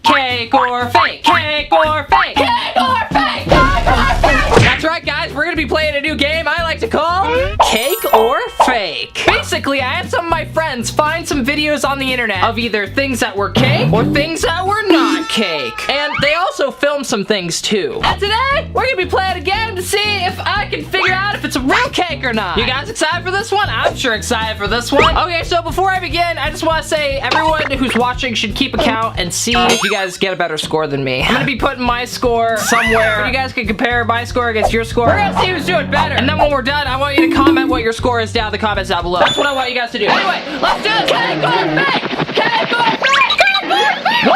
Cake or fake? Cake or fake? Cake or fake? Cake or fake? That's right, guys. We're gonna be playing a new game I like to call Cake or Fake. Basically, I had some of my friends find some videos on the internet of either things that were cake or things that were not cake. And they also filmed some things too. And today, we're gonna be playing a game to see if I can figure out if it's a real cake or not. You guys excited for this one? I'm sure excited for this one. Okay, so before I begin, I just want to say everyone who's watching should keep a count and see if you guys get a better score than me. I'm gonna be putting my score somewhere. You guys can compare my score against your score. We're gonna see who's doing better. And then when we're done, I want you to comment what your score is down in the comments down below. That's what I want you guys to do. Anyway, let's do this. Cake or fake? Cake or fake? Cake or fake? Woo!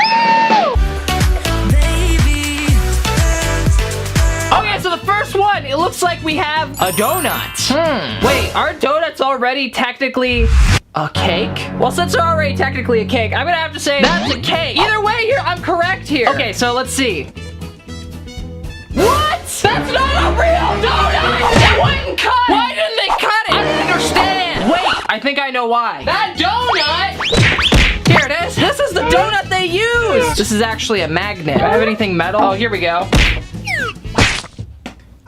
Okay, so the first one, it looks like we have a donut. Wait, are donuts already technically a cake? Well, since they're already technically a cake, I'm gonna have to say that's a cake. Either way here, I'm correct here. Okay, so let's see. What? That's not a real donut! They wouldn't cut it! Why didn't they cut it? I don't understand! Wait, I think I know why. That donut! Here it is. This is the donut they use! This is actually a magnet. Do I have anything metal? Oh, here we go.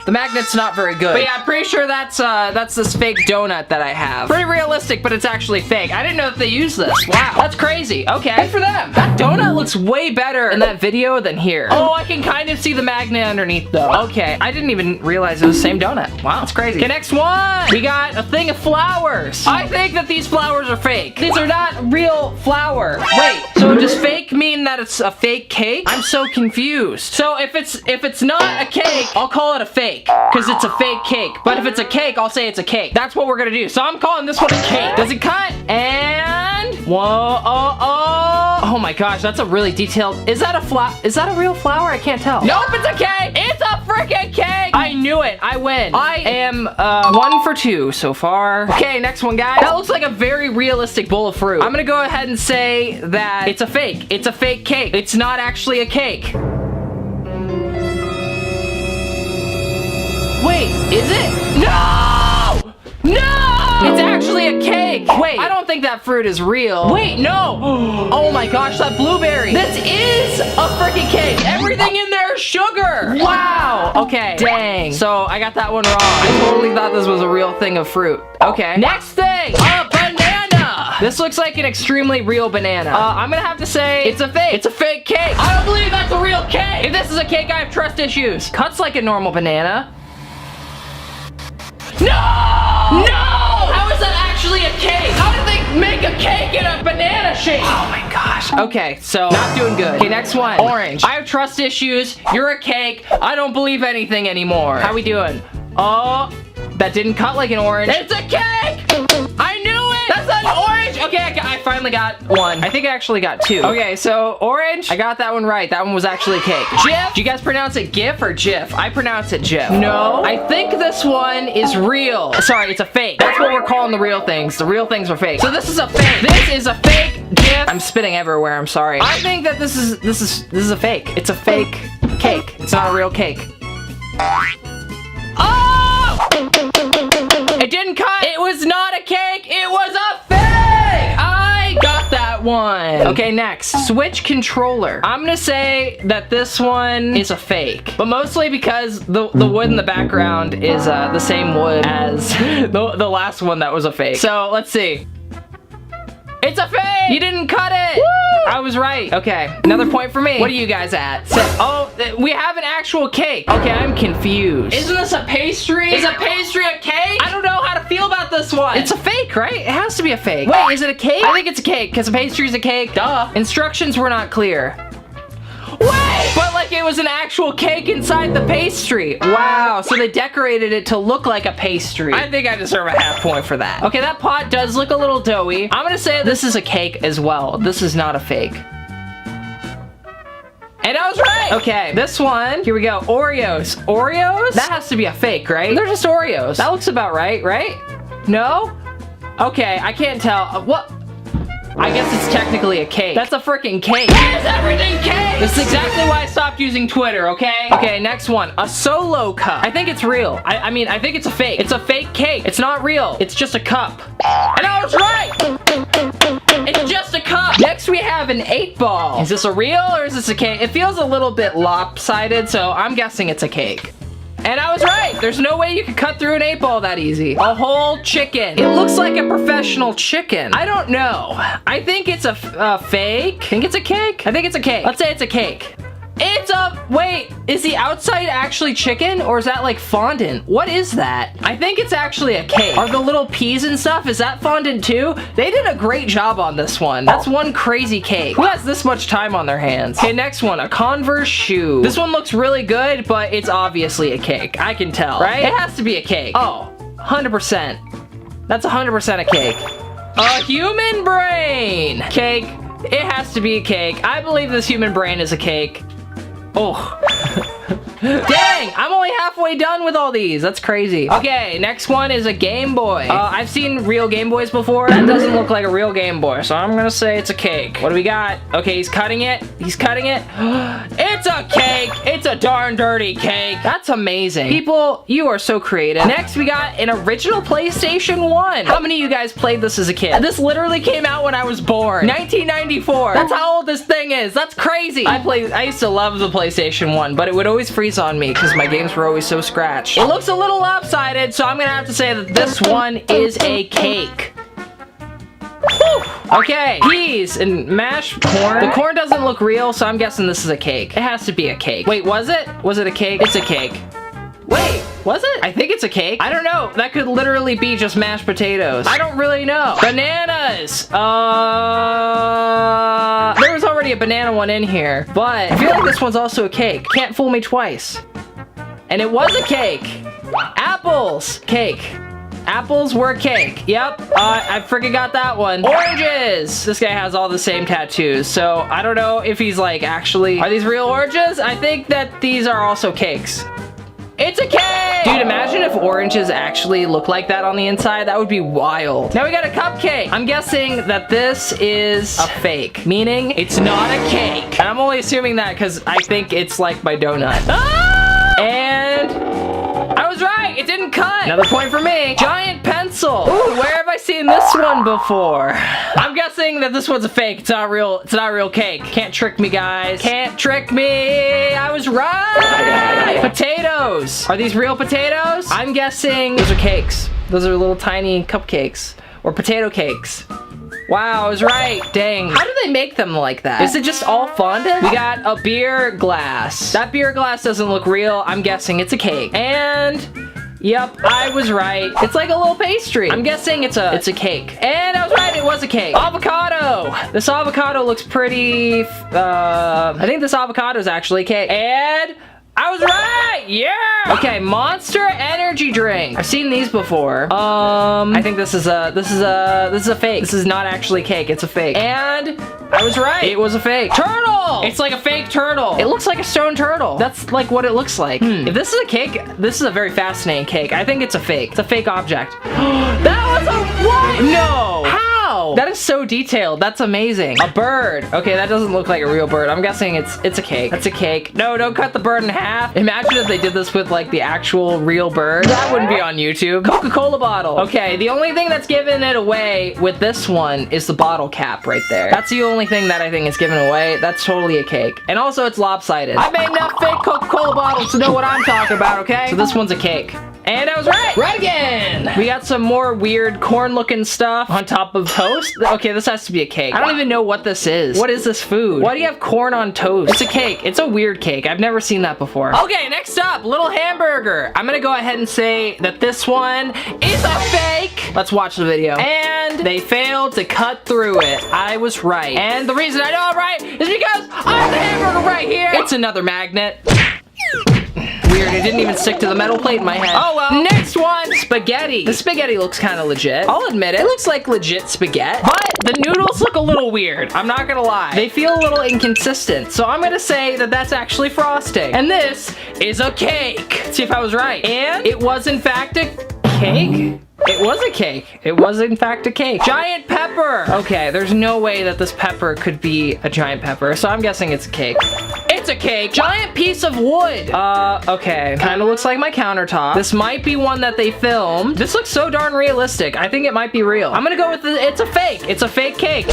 The magnet's not very good. But yeah, I'm pretty sure that's this fake donut that I have. Pretty realistic, but it's actually fake. I didn't know that they used this. Wow, that's crazy. Okay, good for them. That donut looks way better in that video than here. Oh, I can kind of see the magnet underneath though. Okay, I didn't even realize it was the same donut. Wow, that's crazy. Okay, next one. We got a thing of flowers. I think that these flowers are fake. These are not real flour. Wait, so does fake mean that it's a fake cake? I'm so confused. So if it's not a cake, I'll call it a fake. Because it's a fake cake. But if it's a cake, I'll say it's a cake. That's what we're gonna do. So I'm calling this one a cake. Does it cut? And whoa, oh my gosh, that's a really detailed. Is that a real flower? I can't tell. Nope, it's a cake. It's a freaking cake. I knew it. I win. I am 1 for 2 so far. Okay, next one, guys. That looks like a very realistic bowl of fruit. I'm gonna go ahead and say that it's a fake. It's a fake cake. It's not actually a cake. Wait, is it? No! No! It's actually a cake. Wait, I don't think that fruit is real. Wait, no! Oh my gosh, that blueberry. This is a freaking cake. Everything in there is sugar. Wow. Okay, dang. So I got that one wrong. I totally thought this was a real thing of fruit. Okay, next thing. A banana. This looks like an extremely real banana. I'm gonna have to say it's a fake. It's a fake cake. I don't believe that's a real cake. If this is a cake, I have trust issues. Cuts like a normal banana. No! No! How is that actually a cake? How did they make a cake in a banana shape? Oh my gosh. Okay, so not doing good. Okay, next one. Orange. I have trust issues. You're a cake. I don't believe anything anymore. How we doing? Oh, that didn't cut like an orange. It's a cake! I knew it! That's not an orange! Okay, I finally got one. I think I actually got 2. Okay, so orange. I got that one right. That one was actually a cake. GIF. Do you guys pronounce it GIF or GIF? I pronounce it GIF. No. I think this one is real. Sorry, it's a fake. That's what we're calling the real things. The real things are fake. So this is a fake. This is a fake GIF. I'm spitting everywhere. I'm sorry. I think that this is a fake. It's a fake cake. It's not a real cake. Oh! It didn't cut. It was not a cake. It was a fake. I got that one. Okay, next. Switch controller. I'm gonna say that this one is a fake, but mostly because the wood in the background is the same wood as the last one that was a fake. So let's see. It's a fake! You didn't cut it! Woo! I was right. Okay, another point for me. What are you guys at? Oh, we have an actual cake. Okay, I'm confused. Isn't this a pastry? Is a pastry a cake? I don't know how to feel about this one. It's a fake, right? It has to be a fake. Wait, is it a cake? I think it's a cake, because a pastry is a cake. Duh. Instructions were not clear. Wait! But like it was an actual cake inside the pastry. Wow, so they decorated it to look like a pastry. I think I deserve a half point for that. Okay, that pot does look a little doughy. I'm gonna say this is a cake as well. This is not a fake. And I was right! Okay, this one, here we go. Oreos. Oreos? That has to be a fake, right? They're just Oreos. That looks about right, right? No? Okay, I can't tell. What? I guess it's technically a cake. That's a freaking cake. Why is everything cake? This is exactly why I stopped using Twitter, okay? Okay, next one. A solo cup. I think it's real. I mean, I think it's a fake. It's a fake cake. It's not real. It's just a cup. And I was right! It's just a cup. Next Next we have an 8-ball. Is this a real or is this a cake? It feels a little bit lopsided, so I'm guessing it's a cake. And I was right. There's no way you could cut through an 8-ball that easy. A whole chicken. It looks like a professional chicken. I don't know. I think it's a fake. Think it's a cake? I think it's a cake. Let's say it's a cake. It's a, wait, is the outside actually chicken or is that like fondant? What is that? I think it's actually a cake. Are the little peas and stuff, is that fondant too? They did a great job on this one. That's one crazy cake. Who has this much time on their hands? Okay, next one, a Converse shoe. This one looks really good, but it's obviously a cake. I can tell, right? It has to be a cake. Oh, 100%. That's 100% a cake. A human brain. Cake. It has to be a cake. I believe this human brain is a cake. Oh. Dang, I'm only halfway done with all these. That's crazy. Okay, next one is a Game Boy. I've seen real Game Boys before. That doesn't look like a real Game Boy, so I'm gonna say it's a cake. What do we got? Okay, he's cutting it. He's cutting it. It's a cake. It's a darn dirty cake. That's amazing. People, you are so creative. Next, we got an original PlayStation 1. How many of you guys played this as a kid? This literally came out when I was born. 1994. That's how old this thing is. That's crazy. I used to love the PlayStation 1, but it would always freeze on me because my games were always so scratched. It looks a little lopsided, so I'm gonna have to say that this one is a cake. Whew. Okay, peas and mashed corn. The corn doesn't look real, so I'm guessing this is a cake. It has to be a cake. Wait, was it? Was it a cake? It's a cake. Wait, was it? I think it's a cake. I don't know. That could literally be just mashed potatoes. I don't really know. Bananas. There was already a banana one in here, but I feel like this one's also a cake. Can't fool me twice. And it was a cake. Apples. Cake. Apples were cake. Yep. I freaking got that one. Oranges. This guy has all the same tattoos, so I don't know if he's like actually... Are these real oranges? I think that these are also cakes. It's a cake! Dude, imagine if oranges actually look like that on the inside. That would be wild. Now we got a cupcake. I'm guessing that this is a fake, meaning it's not a cake. And I'm only assuming that because I think it's like my donut. Ah! And I was right. It didn't cut. Another point for me. Giant pencil. Ooh, where have I seen this one before? I'm guessing that this one's a fake. It's not real. It's not a real cake. Can't trick me, guys. Can't trick me. I was right. Potatoes. Are these real potatoes? I'm guessing those are cakes. Those are little tiny cupcakes or potato cakes. Wow, I was right. Dang. How do they make them like that? Is it just all fondant? We got a beer glass. That beer glass doesn't look real. I'm guessing it's a cake. And yep, I was right. It's like a little pastry. I'm guessing it's a cake. And I was right, it was a cake. Avocado. This avocado looks pretty, I think this avocado is actually a cake. And I was right! Yeah! Okay, Monster Energy Drink. I've seen these before. I think this is a fake. This is not actually cake, it's a fake. And I was right. It was a fake. Turtle! It's like a fake turtle. It looks like a stone turtle. That's like what it looks like. If this is a cake, this is a very fascinating cake. I think it's a fake. It's a fake object. That was a what? No! How? That is so detailed. That's amazing. A bird. Okay, that doesn't look like a real bird. I'm guessing it's a cake. That's a cake. No, don't cut the bird in half. Imagine if they did this with like the actual real bird. That wouldn't be on YouTube. Coca-Cola bottle. Okay, the only thing that's giving it away with this one is the bottle cap right there. That's the only thing that I think is given away. That's totally a cake. And also it's lopsided. I made enough fake Coca-Cola bottles to know what I'm talking about, okay? So this one's a cake. And I was right! Right again! We got some more weird corn-looking stuff on top of toast. Okay, this has to be a cake. I don't even know what this is. What is this food? Why do you have corn on toast? It's a cake. It's a weird cake. I've never seen that before. Okay, next up, little hamburger. I'm gonna go ahead and say that this one is a fake. Let's watch the video. And they failed to cut through it. I was right. And the reason I know I'm right is because I have the hamburger right here. It's another magnet. Weird, it didn't even stick to the metal plate in my head. Oh well. Next one, spaghetti. The spaghetti looks kind of legit. I'll admit it looks like legit spaghetti, but the noodles look a little weird. I'm not gonna lie. They feel a little inconsistent. So I'm gonna say that that's actually frosting. And this is a cake. Let's see if I was right. And it was in fact a cake. It was a cake. It was in fact a cake. Giant pepper. Okay, there's no way that this pepper could be a giant pepper, so I'm guessing it's a cake. It's a cake. Giant piece of wood. Okay. Kind of looks like my countertop. This might be one that they filmed. This looks so darn realistic. I think it might be real. I'm gonna go with it's a fake. It's a fake cake.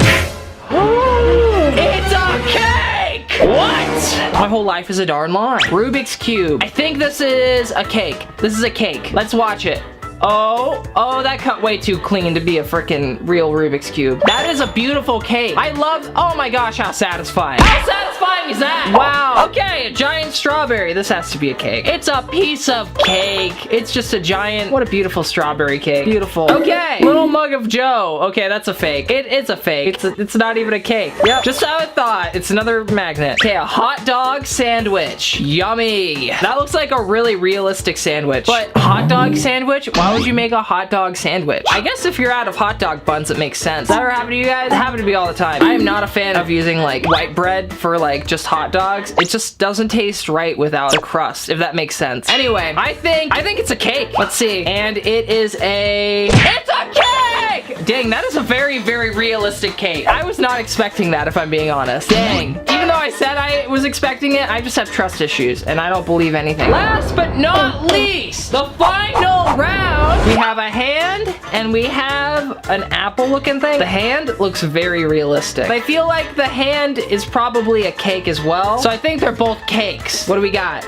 It's a cake! What? My whole life is a darn lie. Rubik's Cube. I think this is a cake. This is a cake. Let's watch it. Oh, that cut way too clean to be a freaking real Rubik's Cube. That is a beautiful cake. I love, oh my gosh, how satisfying. How satisfying is that? Wow. Okay, a giant strawberry. This has to be a cake. It's a piece of cake. It's just a giant, what a beautiful strawberry cake. Beautiful. Okay, little mug of Joe. Okay, that's a fake. It's a fake. It's not even a cake. Yep, just how I thought. It's another magnet. Okay, a hot dog sandwich. Yummy. That looks like a really realistic sandwich. But hot dog sandwich? Why would you make a hot dog sandwich? I guess if you're out of hot dog buns, it makes sense. Does that ever happen to you guys? It happens to me all the time. I am not a fan of using like white bread for like just hot dogs. It just doesn't taste right without the crust, if that makes sense. Anyway, I think it's a cake. Let's see. And it is it's a cake! Dang, that is a very, very realistic cake. I was not expecting that, if I'm being honest. Dang. Even though I said I was expecting it, I just have trust issues and I don't believe anything. Last but not least, the final round. We have a hand and we have an apple looking thing. The hand looks very realistic. I feel like the hand is probably a cake as well. So I think they're both cakes. What do we got?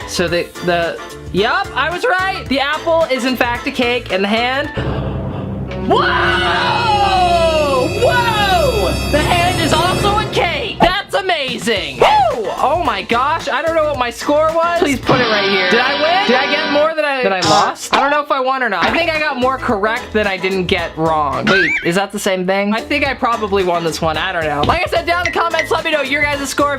So yup, I was right. The apple is in fact a cake and the hand. Whoa! Whoa! The hand is also a cake. That's amazing. Woo! Oh my gosh, I don't know what my score was. Please put it right here. Did I win? Did I get more than I lost? I don't know if I won or not. I think I got more correct than I didn't get wrong. Wait, is that the same thing? I think I probably won this one. I don't know. Like I said, down in the comments, let me know your guys' score.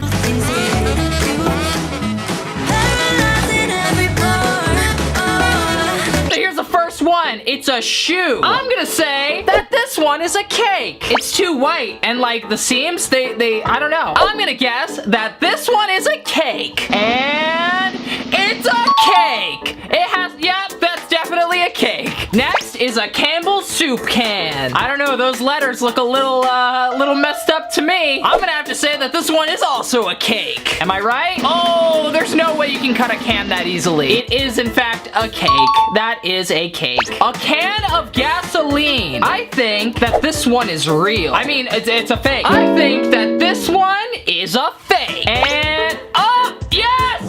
Here's the first one. It's a shoe. I'm gonna say that this one is a cake. It's too white and like the seams, they I don't know. I'm gonna guess that this one is a cake. And it's a cake. It has, yep, that's definitely a cake. Next is a Campbell's soup can. I don't know, those letters look a little messed up to me. I'm gonna have to say that this one is also a cake. Am I right? Oh, there's no way you can cut a can that easily. It is in fact a cake. That is a cake. A can of gasoline. I think that this one is real. I mean, it's a fake. I think that this one is a fake. And, oh, yes!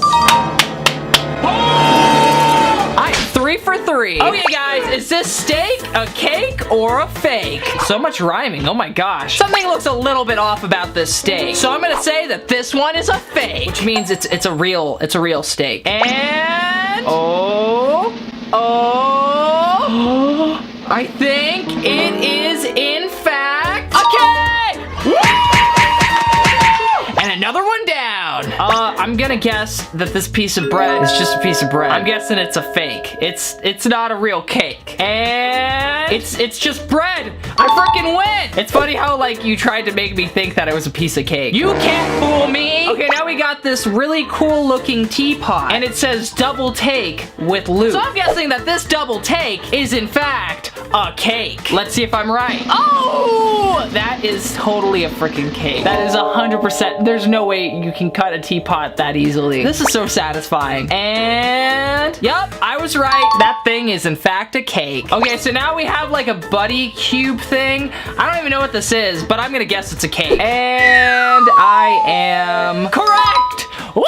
I'm 3 for 3. Okay, guys, is this steak a cake or a fake? So much rhyming, oh my gosh. Something looks a little bit off about this steak. So I'm gonna say that this one is a fake, which means it's a real steak. And, I think it is in fact a cake! Woo! And another one down. I'm gonna guess that this piece of bread is just a piece of bread. I'm guessing it's a fake. It's not a real cake. And it's just bread. I freaking win. It's funny how like you tried to make me think that it was a piece of cake. You can't fool me. Okay, now we got this really cool looking teapot and it says double take with loop. So I'm guessing that this double take is in fact a cake. Let's see if I'm right. Oh, that is totally a freaking cake. That is 100%. There's no way you can cut a teapot that easily. This is so satisfying. And yep, I was right. That thing is in fact a cake. Okay, so now we have like a buddy cube thing. I don't even know what this is, but I'm gonna guess it's a cake. And I am correct. Woo!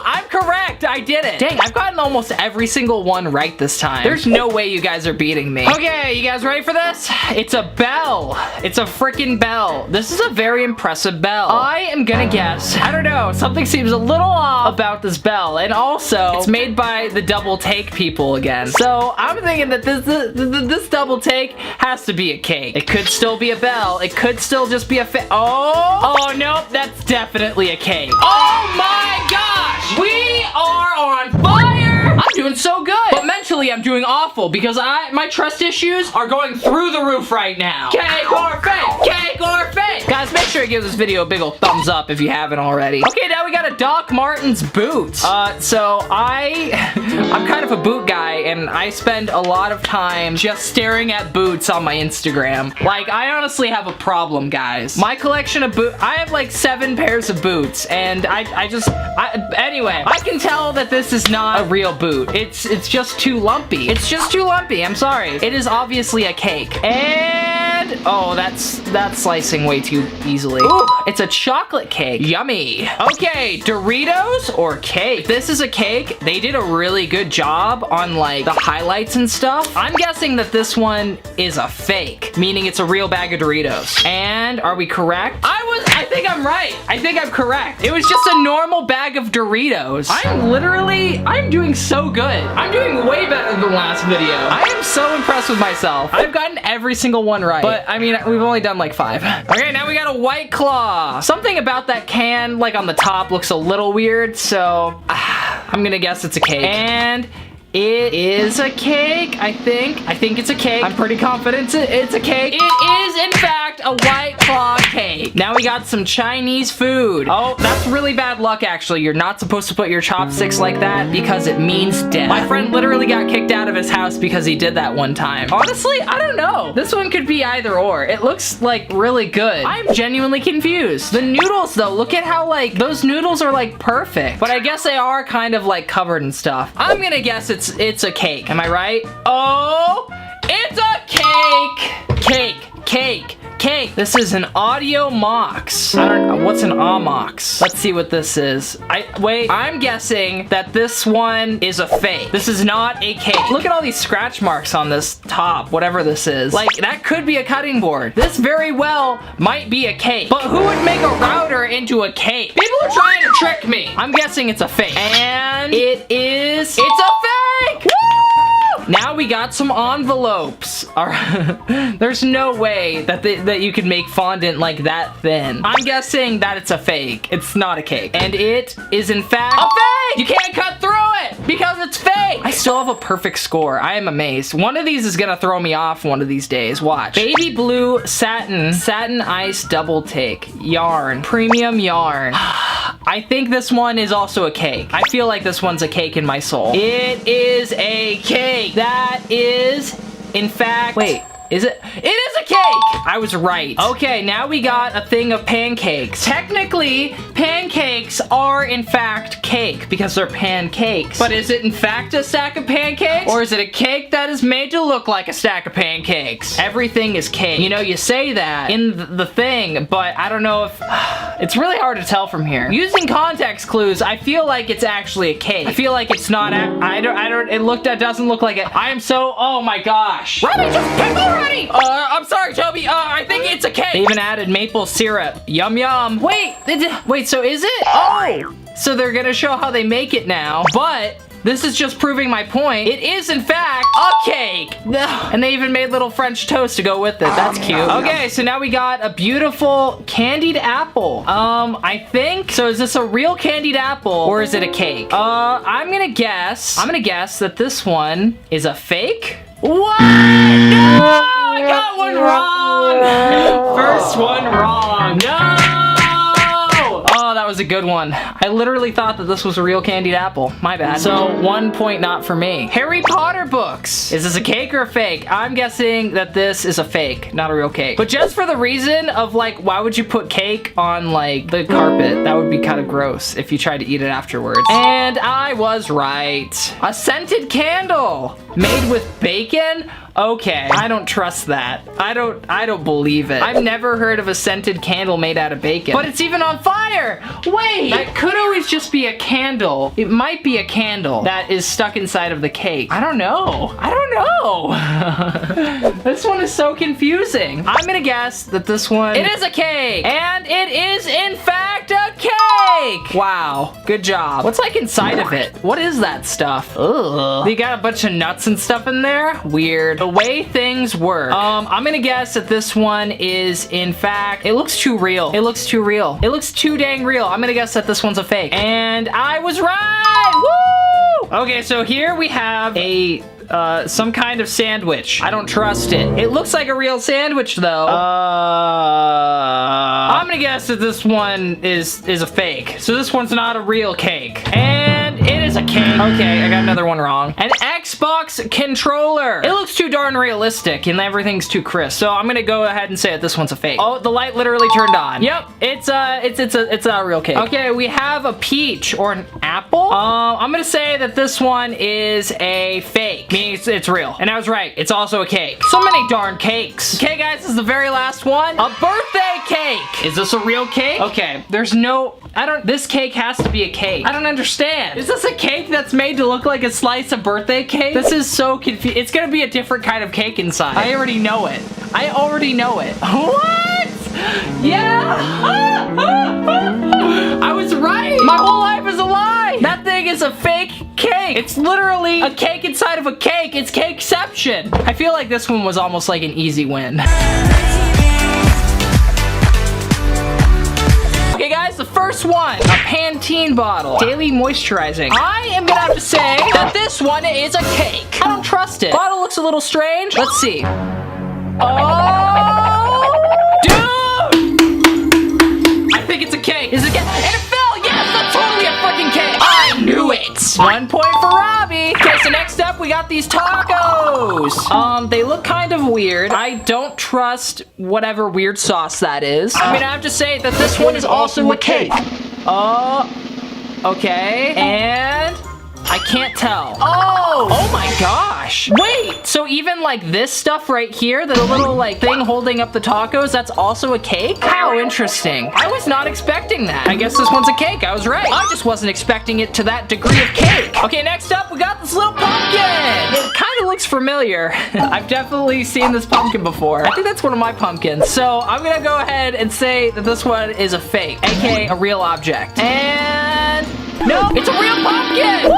I'm correct. I did it. Dang, I've gotten almost every single one right this time. There's no way you guys are beating me. Okay, you guys ready for this? It's a bell. It's a freaking bell. This is a very impressive bell. I am gonna guess, I don't know, something seems a little off about this bell. And also, it's made by the double take people again. So I'm thinking that this double take has to be a cake. It could still be a bell. It could still just be a oh nope, that's definitely a cake. Oh my gosh! We are on fire! I'm doing so good. But mentally, I'm doing awful because my trust issues are going through the roof right now. Cake or fake? Cake or fake? Guys, make sure to give this video a big ol' thumbs up if you haven't already. Okay, now we got a Doc Martens boots. So I'm kind of a boot guy and I spend a lot of time just staring at boots on my Instagram. Like, I honestly have a problem, guys. My collection of boots, I have like 7 pairs of boots and anyway, I can tell that this is not a real boot. It's just too lumpy. It's just too lumpy. I'm sorry. It is obviously a cake. And And, oh, that's slicing way too easily. Ooh, it's a chocolate cake. Yummy. Okay, Doritos or cake? This is a cake. They did a really good job on like the highlights and stuff. I'm guessing that this one is a fake, meaning it's a real bag of Doritos. And are we correct? I think I'm right. I think I'm correct. It was just a normal bag of Doritos. I'm doing so good. I'm doing way better than last video. I am so impressed with myself. I've gotten every single one right. But I mean, we've only done like 5. Okay, now we got a White Claw. Something about that can, like on the top, looks a little weird. So I'm gonna guess it's a cake. And it is a cake, I think. I think it's a cake. I'm pretty confident it's a cake. It is, in fact, a White Claw cake. Now we got some Chinese food. Oh, that's really bad luck, actually. You're not supposed to put your chopsticks like that because it means death. My friend literally got kicked out of his house because he did that one time. Honestly, I don't know. This one could be either or. It looks like really good. I'm genuinely confused. The noodles, though, look at how like those noodles are like perfect. But I guess they are kind of like covered and stuff. I'm gonna guess it's a cake. Am I right? Oh, it's a cake. Cake. This is an Audio Mox. I don't know. What's an Amox? Let's see what this is. I'm guessing that this one is a fake. This is not a cake. Look at all these scratch marks on this top, whatever this is. Like, that could be a cutting board. This very well might be a cake. But who would make a router into a cake? People are trying to trick me. I'm guessing it's a fake. And it's a fake! Woo! Now we got some envelopes. There's no way that you could make fondant like that thin. I'm guessing that it's a fake. It's not a cake. And it is in fact a fake! You can't cut through it because it's fake! I still have a perfect score. I am amazed. One of these is gonna throw me off one of these days. Watch. Baby blue satin ice double take. Yarn. Premium yarn. I think this one is also a cake. I feel like this one's a cake in my soul. It is a cake. That is, in fact, wait. Is it? It is a cake! I was right. Okay, now we got a thing of pancakes. Technically, pancakes are in fact cake because they're pancakes. But is it in fact a stack of pancakes? Or is it a cake that is made to look like a stack of pancakes? Everything is cake. You know, you say that in the thing, but I don't know if... It's really hard to tell from here. Using context clues, I feel like it's actually a cake. I feel like it's not... It doesn't look like it. I am so... Oh my gosh. Robby, just pick already! I'm sorry, Toby. I think it's a cake. They even added maple syrup. Yum, yum. Wait, so is it? Oh, so they're gonna show how they make it now, but this is just proving my point. It is, in fact, a cake. And they even made little French toast to go with it. That's cute. Okay, so now we got a beautiful candied apple. I think, so is this a real candied apple or is it a cake? I'm gonna guess that this one is a fake. What? No! I got one wrong! First one wrong. No! Oh, that was a good one. I literally thought that this was a real candied apple. My bad. So, 1 point not for me. Harry Potter books. Is this a cake or a fake? I'm guessing that this is a fake, not a real cake. But just for the reason of, like, why would you put cake on, like, the carpet? That would be kind of gross if you tried to eat it afterwards. And I was right. A scented candle made with bacon? Okay, I don't trust that. I don't believe it. I've never heard of a scented candle made out of bacon. But it's even on fire! Wait! That could always just be a candle. It might be a candle that is stuck inside of the cake. I don't know. This one is so confusing. I'm gonna guess that this one... It is a cake! And it is, in fact, a cake! Wow, good job. What's like inside of it? What is that stuff? Ugh. They got a bunch of nuts and stuff in there? Weird. The way things work. I'm gonna guess that this one is, in fact, it looks too real. It looks too real. It looks too dang real. I'm gonna guess that this one's a fake. And I was right! Woo! Okay, so here we have a some kind of sandwich. I don't trust it. It looks like a real sandwich though. I'm gonna guess that this one is a fake. So this one's not a real cake. And it is a cake. Okay, I got another one wrong. An Xbox controller. It looks too darn realistic and everything's too crisp. So I'm gonna go ahead and say that this one's a fake. Oh, the light literally turned on. Yep, it's a real cake. Okay, we have a peach or an apple. I'm gonna say that this one is a fake. Meaning it's real. And I was right. It's also a cake. So many darn cakes. Okay, guys, this is the very last one. A birthday cake. Is this a real cake? Okay, there's no, this cake has to be a cake. I don't understand. Is this a cake that's made to look like a slice of birthday cake? This is so confusing. It's gonna be a different kind of cake inside. I already know it. I already know it. What? Yeah. I was right. My whole life is a lie. That thing is a fake cake. It's literally a cake inside of a cake. It's cakeception. I feel like this one was almost like an easy win. Okay, guys, the first one, a Pantene bottle, daily moisturizing. I am gonna have to say that this one is a cake. I don't trust it. Bottle looks a little strange. Let's see. Oh, dude! I think it's a cake. Is it a cake? And it fell. Yes, that's totally a freaking cake. I knew it. 1 point for Robby. Okay, so next up we got these tacos. They look kind of weird. I don't trust whatever weird sauce that is. I'm gonna have to say that this one is also a cake. Oh, okay, and I can't tell. Oh my gosh. Wait, so even like this stuff right here, the little like thing holding up the tacos, that's also a cake? How interesting. I was not expecting that. I guess this one's a cake. I was right. I just wasn't expecting it to that degree of cake. Okay, next up, we got this little pumpkin. It kind of looks familiar. I've definitely seen this pumpkin before. I think that's one of my pumpkins. So I'm gonna go ahead and say that this one is a fake, aka a real object. And no, it's a real pumpkin. Woo!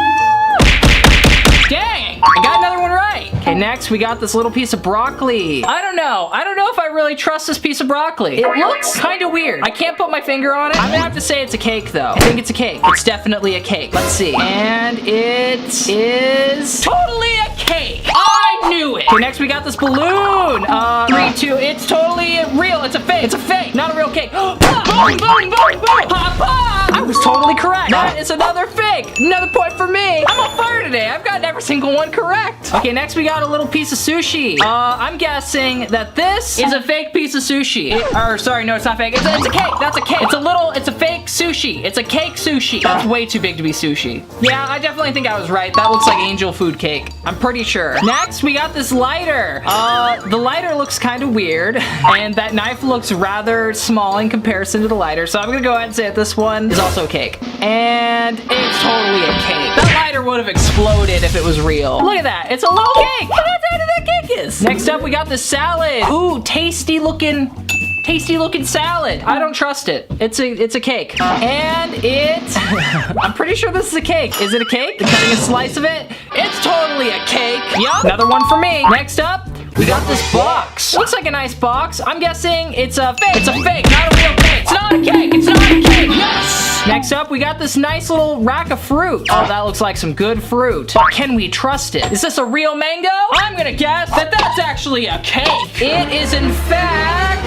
Dang, I got another one right. Okay, next we got this little piece of broccoli. I don't know if I really trust this piece of broccoli. It looks kind of weird. I can't put my finger on it. I'm gonna have to say it's a cake though. I think it's a cake. It's definitely a cake. Let's see. And it is totally a cake. I knew it. Okay, next we got this balloon. 3, 2, it's totally real. It's a fake. It's a fake, not a real cake. Boom, boom, boom, boom. Pop, pop. I was totally correct. That is another fake. Another point for me. I'm on fire today. I've gotten every single one correct. Okay, next we got a little piece of sushi. I'm guessing that this is a fake piece of sushi. Sorry, no, it's not fake. It's a cake. That's a cake. It's a fake sushi. It's a cake sushi. That's way too big to be sushi. Yeah, I definitely think I was right. That looks like angel food cake. I'm pretty sure. Next, we got this lighter. The lighter looks kind of weird, and that knife looks rather small in comparison to the lighter, so I'm gonna go ahead and say that this one is also a cake. And it's totally a cake. That lighter would have exploded if it was real. Look at that. It's a little cake. Look how tiny that cake is. Next up, we got the salad. Ooh, tasty looking salad. I don't trust it. It's a cake. And I'm pretty sure this is a cake. Is it a cake? Cutting a slice of it. It's totally a cake. Yup. Another one for me. Next up, we got this box. Looks like a nice box. I'm guessing it's a fake. It's a fake, not a real cake. It's not a cake. It's not a cake. Yes. Next up, we got this nice little rack of fruit. Oh, that looks like some good fruit. But can we trust it? Is this a real mango? I'm gonna guess that that's actually a cake. It is in fact...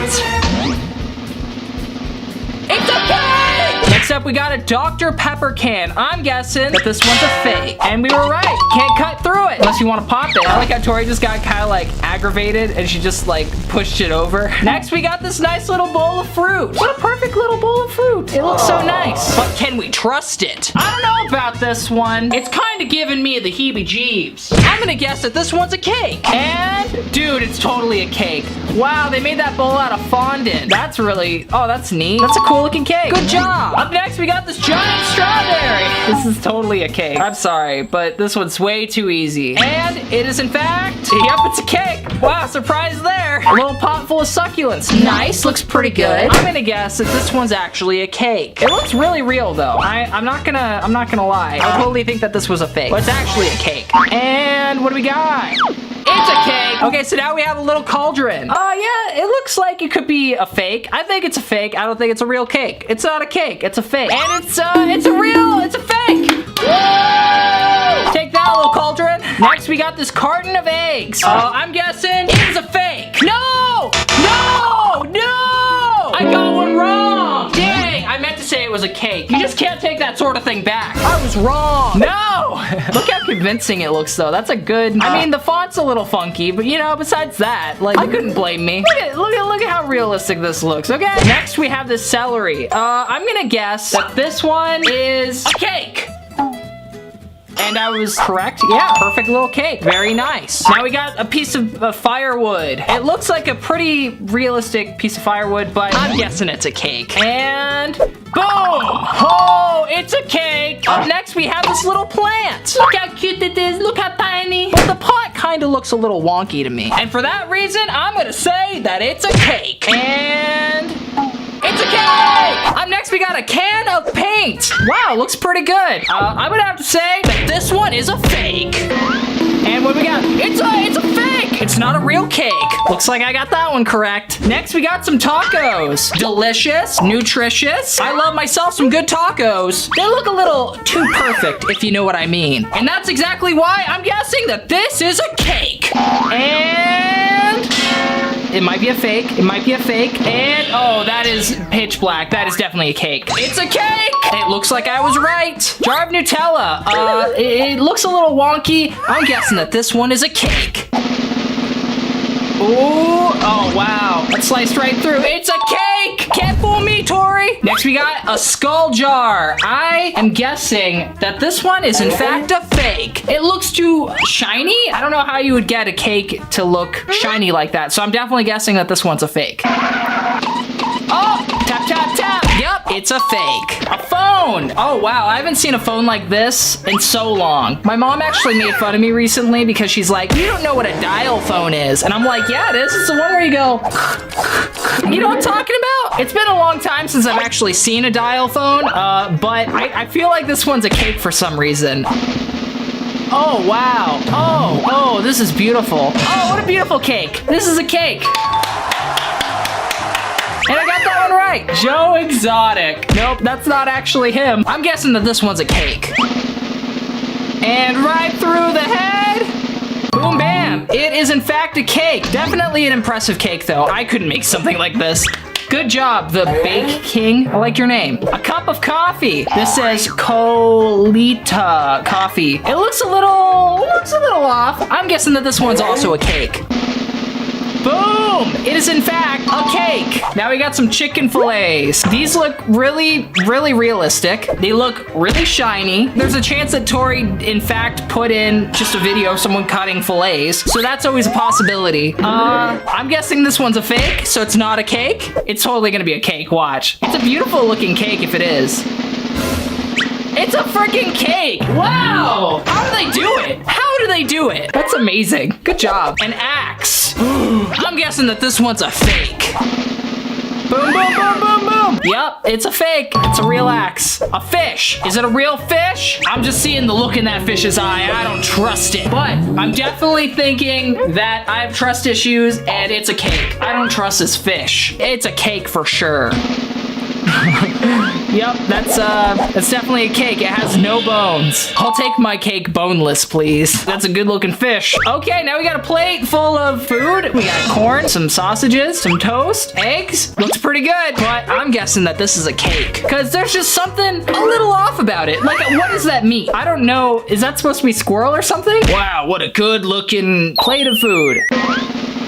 it's a cake! Next up, we got a Dr. Pepper can. I'm guessing that this one's a fake. And we were right. Can't cut through it unless you want to pop it. I like how Tori just got kind of like aggravated and she just like pushed it over. Next, we got this nice little bowl of fruit. What a perfect little bowl of fruit. It looks so nice. But can we trust it? I don't know about this one. It's kind of giving me the heebie-jeebs. I'm gonna guess that this one's a cake. And dude, it's totally a cake. Wow, they made that bowl out of fondant. That's really, oh, that's neat. That's a cool looking cake. Good job. Up next, we got this giant strawberry. This is totally a cake. I'm sorry, but this one's way too easy. And it is in fact, yep, it's a cake. Wow, surprise there. A little pot full of succulents. Nice, looks pretty good. I'm gonna guess that this one's actually a cake. It looks really real though. I'm not gonna lie. I totally think that this was a fake, but it's actually a cake. And what do we got? It's a cake. Okay, so now we have a little cauldron. Yeah, it looks like it could be a fake. I think it's a fake. I don't think it's a real cake. It's not a cake, it's a fake. And it's a fake. Woo! Take that, little cauldron. Next, we got this carton of eggs. I'm guessing it is a fake. No! No! No! I got one wrong. Dang, I meant to say it was was a cake. You just can't take that sort of thing back. I was wrong. No! Look how convincing it looks, though. That's a good... I mean, the font's a little funky, but you know, besides that, like, I couldn't blame me. Look at how realistic this looks, okay? Next, we have this celery. I'm gonna guess that this one is a cake. And I was correct. Yeah, perfect little cake. Very nice. Now we got a piece of firewood. It looks like a pretty realistic piece of firewood, but I'm guessing it's a cake. And boom! Oh, it's a cake. Up next, we have this little plant. Look how cute it is. Look how tiny. But the pot kind of looks a little wonky to me. And for that reason, I'm gonna say that it's a cake. And... it's a cake! Up next, we got a can of paint. Wow, looks pretty good. I'm gonna have to say that this one is a fake. And what we got? It's a fake! It's not a real cake. Looks like I got that one correct. Next, we got some tacos. Delicious, nutritious. I love myself some good tacos. They look a little too perfect, if you know what I mean. And that's exactly why I'm guessing that this is a cake. And... it might be a fake. It might be a fake. And, oh, that is pitch black. That is definitely a cake. It's a cake! It looks like I was right. Jar of Nutella. It looks a little wonky. I'm guessing that this one is a cake. Ooh, oh, wow. That sliced right through. It's a cake! Can't fool me, Tori. Next, we got a skull jar. I am guessing that this one is, in fact, a fake. It looks too shiny. I don't know how you would get a cake to look shiny like that, so I'm definitely guessing that this one's a fake. Oh, tap, tap, tap. Yep, it's a fake. A phone. Oh, wow. I haven't seen a phone like this in so long. My mom actually made fun of me recently because she's like, you don't know what a dial phone is. And I'm like, yeah, it is. It's the one where you go, you know what I'm talking about? It's been a long time since I've actually seen a dial phone, but I feel like this one's a cake for some reason. Oh, wow. Oh, this is beautiful. Oh, what a beautiful cake. This is a cake. And I got that one right. Joe Exotic. Nope, that's not actually him. I'm guessing that this one's a cake. And right through the head. Boom, bam. It is in fact a cake. Definitely an impressive cake, though. I couldn't make something like this. Good job, the Bake King. I like your name. A cup of coffee. This says Colita coffee. It looks a little off. I'm guessing that this one's also a cake. Boom! It is in fact a cake. Now we got some chicken fillets. These look really, really realistic. They look really shiny. There's a chance that Tori, in fact, put in just a video of someone cutting fillets. So that's always a possibility. I'm guessing this one's a fake, so it's not a cake. It's totally gonna be a cake, watch. It's a beautiful looking cake if it is. It's a freaking cake! Wow! How do they do it? How do they do it? That's amazing. Good job. An axe. I'm guessing that this one's a fake. Boom, boom, boom, boom, boom. Yep, it's a fake. It's a real axe. A fish. Is it a real fish? I'm just seeing the look in that fish's eye. I don't trust it. But I'm definitely thinking that I have trust issues and it's a cake. I don't trust this fish. It's a cake for sure. Yep, that's definitely a cake. It has no bones. I'll take my cake boneless, please. That's a good looking fish. Okay, now we got a plate full of food. We got corn, some sausages, some toast, eggs. Looks pretty good, but I'm guessing that this is a cake because there's just something a little off about it. Like, what does that mean? I don't know. Is that supposed to be squirrel or something? Wow, what a good looking plate of food.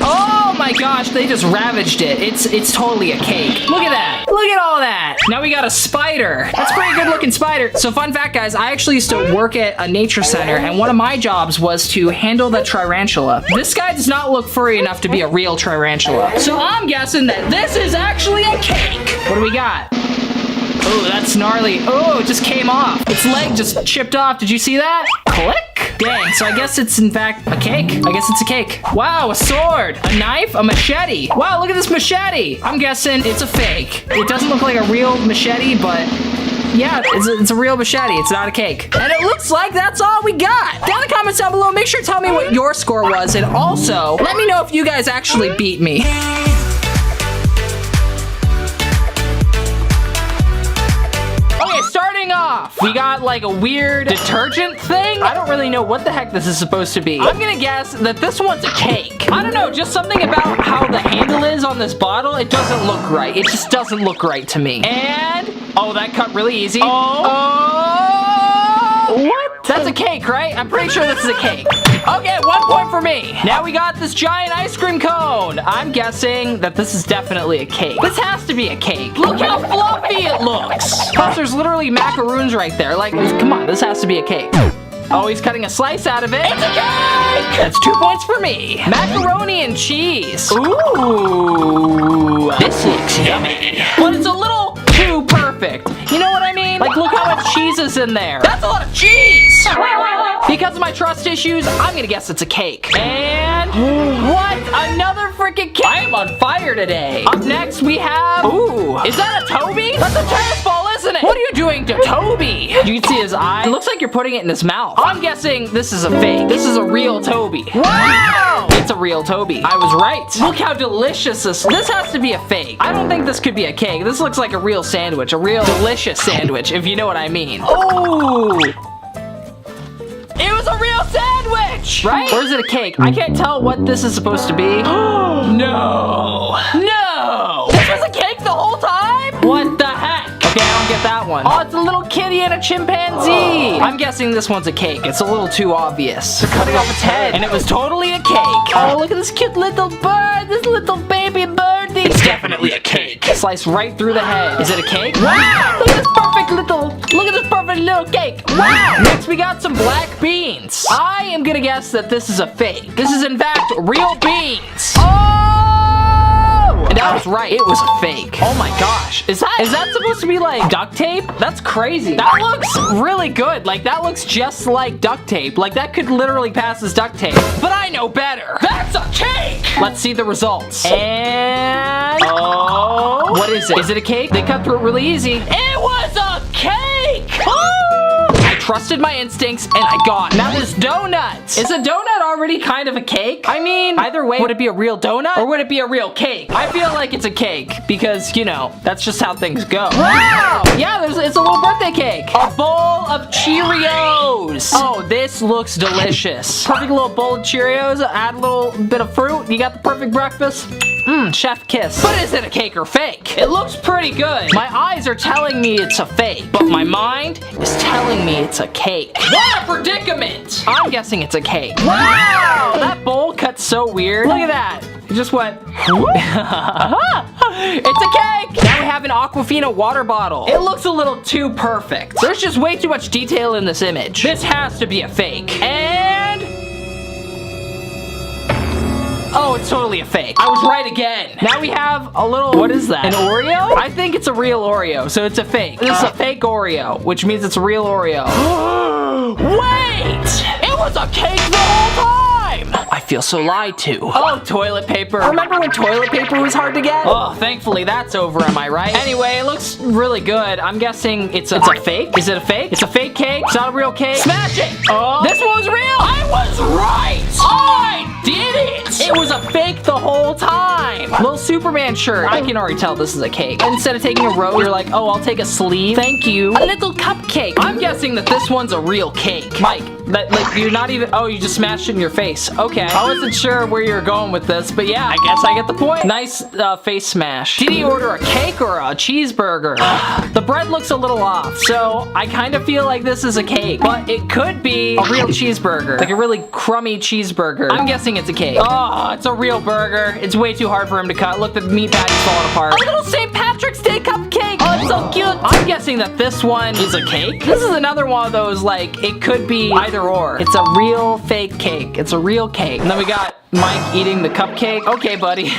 Oh my gosh, they just ravaged it. It's totally a cake. Look at that. Look at all that. Now we got a spider. That's a pretty good looking spider. So fun fact, guys, I actually used to work at a nature center and one of my jobs was to handle the tarantula. This guy does not look furry enough to be a real tarantula. So I'm guessing that this is actually a cake. What do we got? Oh, that's gnarly. Oh, it just came off. Its leg just chipped off. Did you see that? Click. Dang, so I guess it's in fact a cake. I guess it's a cake. Wow, a sword, a knife, a machete. Wow, look at this machete. I'm guessing it's a fake. It doesn't look like a real machete, but yeah, it's a real machete. It's not a cake. And it looks like that's all we got. Down in the comments down below, make sure to tell me what your score was. And also, let me know if you guys actually beat me. Starting off, we got like a weird detergent thing. I don't really know what the heck this is supposed to be. I'm gonna guess that this one's a cake. I don't know, just something about how the handle is on this bottle. It doesn't look right. It just doesn't look right to me. And Oh, that cut really easy. What? That's a cake, right? I'm pretty sure this is a cake. Okay, 1 point for me. Now we got this giant ice cream cone. I'm guessing that this is definitely a cake. This has to be a cake. Look how fluffy it looks. Plus, there's literally macaroons right there. Like, come on, this has to be a cake. Oh, he's cutting a slice out of it. It's a cake! That's 2 points for me. Macaroni and cheese. Ooh. This looks yummy. But it's a little too perfect. You know what I mean? Like, look how much cheese is in there. That's a lot of cheese! Because of my trust issues, I'm gonna guess it's a cake. And what? Another freaking cake? I am on fire today. Up next, we have... Ooh. Is that a Toby? That's a tennis ball, isn't it? What are you doing to Toby? You can see his eye. It looks like you're putting it in his mouth. I'm guessing this is a fake. This is a real Toby. Wow! It's a real Toby. I was right. Look how delicious this has to be a fake. I don't think this could be a cake. This looks like a real sandwich. A real delicious sandwich, if you know what I mean. Oh! It was a real sandwich! Right? Or is it a cake? I can't tell what this is supposed to be. No! No! This was a cake the whole time? What the heck? Okay, I don't get that one. Oh, it's a little kitty and a chimpanzee. I'm guessing this one's a cake. It's a little too obvious. They're cutting off its head. And it was totally a cake. Oh, look at this cute little bird. This little baby birdie. It's definitely a cake. Sliced right through the head. Is it a cake? Wow! Look at this perfect little cake. Wow! Next, we got some black beans. I am gonna guess that this is a fake. This is, in fact, real beans. And I was right. It was a fake. Oh my gosh. Is that supposed to be like duct tape? That's crazy. That looks really good. Like, that looks just like duct tape. Like, that could literally pass as duct tape. But I know better. That's a cake! Let's see the results. And... oh... what is it? Is it a cake? They cut through it really easy. It was a cake! I trusted my instincts and I got it. Now this donut. Is a donut already kind of a cake? I mean, either way, would it be a real donut or would it be a real cake? I feel like it's a cake because, you know, that's just how things go. Wow! Yeah, it's a little birthday cake. A bowl of Cheerios. Oh, this looks delicious. Perfect little bowl of Cheerios. Add a little bit of fruit. You got the perfect breakfast. Chef kiss. But is it a cake or fake? It looks pretty good. My eyes are telling me it's a fake, but my mind is telling me it's a cake. What a predicament! I'm guessing it's a cake. Wow! That bowl cut so weird. Look at that. It just went. It's a cake! Now we have an Aquafina water bottle. It looks a little too perfect. There's just way too much detail in this image. This has to be a fake. And... oh, it's totally a fake. I was right again. Now we have a little, what is that? An Oreo? I think it's a real Oreo, so it's a fake. This is a fake Oreo, which means it's a real Oreo. Wait! It was a cake the whole time! I feel so lied to. Oh, toilet paper. Remember when toilet paper was hard to get? Oh, thankfully that's over, am I right? Anyway, it looks really good. I'm guessing it's a fake. Is it a fake? It's a fake cake. It's not a real cake. Smash it! Oh, this one was real! I was right! I did it! It was a fake the whole time. Little Superman shirt. I can already tell this is a cake. Instead of taking a rose, you're like, oh, I'll take a sleeve. Thank you. A little cupcake. I'm guessing that this one's a real cake. Mike, like you're not even, oh, you just smashed it in your face. Okay. I wasn't sure where you were going with this, but yeah, I guess I get the point. Nice face smash. Did he order a cake or a cheeseburger? The bread looks a little off, so I kind of feel like this is a cake, but it could be a real cheeseburger. Like a really crummy cheeseburger. I'm guessing it's a cake. Oh, it's a real burger. It's way too hard for him to cut. Look, the meat patty's falling apart. A little St. Patrick's Day cupcake. Oh, it's so cute. I'm guessing that this one is a cake. This is another one of those, like, it could be either or. It's a real fake cake. It's a real cake. And then we got Mike eating the cupcake. Okay, buddy. Was